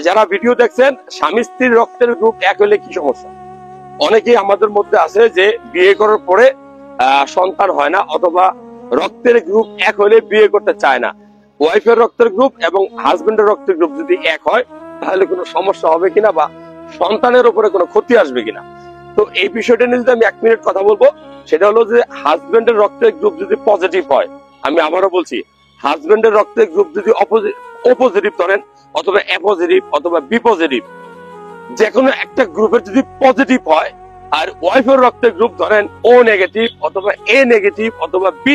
যারা ভিডিও দেখছেন, স্বামী স্ত্রীর রক্তের গ্রুপ এক হলে কি সমস্যা? অনেকেই আমাদের মধ্যে আছে যে বিয়ে করার পরে সন্তান হয় না, অথবা রক্তের গ্রুপ এক হলে বিয়ে করতে চায় না। ওয়াইফের রক্তের গ্রুপ এবং হাজবেন্ডের রক্তের গ্রুপ যদি এক হয় তাহলে কোনো সমস্যা হবে কিনা বা সন্তানের উপরে কোনো ক্ষতি আসবে কিনা। তো এই বিষয়টা নিয়ে যদি আমি 1 মিনিট কথা বলবো, সেটা হলো যে হাজবেন্ডের রক্তের গ্রুপ যদি পজিটিভ হয়, আমি আবারও বলছি, হাজবেন্ডের রক্তের গ্রুপ যদি অপোজিটিভ ধরেন, অথবা এ পজিটিভ অথবা বি পজিটিভ, যে কোনো একটা গ্রুপের যদি পজিটিভ হয়, আর ওয়াইফের রক্তের গ্রুপ ধরেন ও নেগেটিভ অথবা এ নেগেটিভ অথবা বি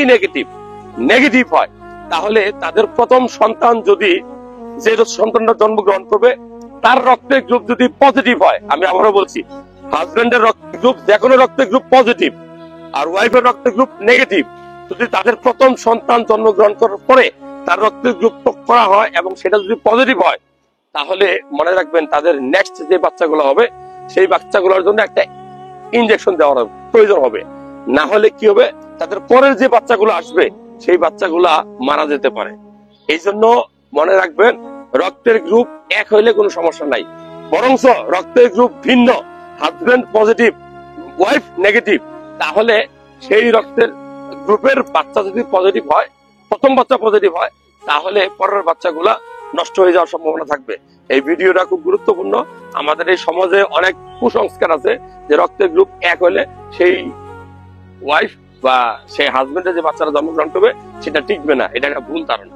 নেগেটিভ হয়, তাহলে তাদের প্রথম সন্তান যদি, যে সন্তানটা জন্মগ্রহণ করবে, তার রক্তের গ্রুপ যদি পজিটিভ হয়, আমি আবারও বলছি, হাজবেন্ডের রক্তের গ্রুপ, যে কোনো রক্তের গ্রুপ পজিটিভ আর ওয়াইফের রক্তের গ্রুপ নেগেটিভ, যদি তাদের প্রথম সন্তান জন্মগ্রহণ করার পরে তার রক্তের গ্রুপ করা হয় এবং সেটা যদি পজিটিভ হয়, তাহলে মনে রাখবেন তাদের নেক্সট যে বাচ্চাগুলো হবে সেই বাচ্চাগুলোর জন্য একটা ইনজেকশন দেওয়ার প্রয়োজন হবে। না হলে কি হবে, তাদের পরের যে বাচ্চাগুলো আসবে সেই বাচ্চাগুলা মারা যেতে পারে। এই জন্য মনে রাখবেন, রক্তের গ্রুপ এক হইলে কোনো সমস্যা নাই, বরঞ্চ রক্তের গ্রুপ ভিন্ন, হাজবেন্ড পজিটিভ ওয়াইফ নেগেটিভ, তাহলে সেই রক্তের গ্রুপের বাচ্চা যদি পজিটিভ হয়, প্রথম বাচ্চা পজিটিভ হয়, তাহলে পরের বাচ্চাগুলা নষ্ট হয়ে যাওয়ার সম্ভাবনা থাকবে। এই ভিডিওটা খুব গুরুত্বপূর্ণ। আমাদের এই সমাজে অনেক কুসংস্কার আছে যে রক্তের গ্রুপ এক হলে সেই ওয়াইফ বা সেই হাজবেন্ডের যে বাচ্চারা জন্মগ্রহণ করবে সেটা টিকবে না, এটা একটা ভুল ধারণা।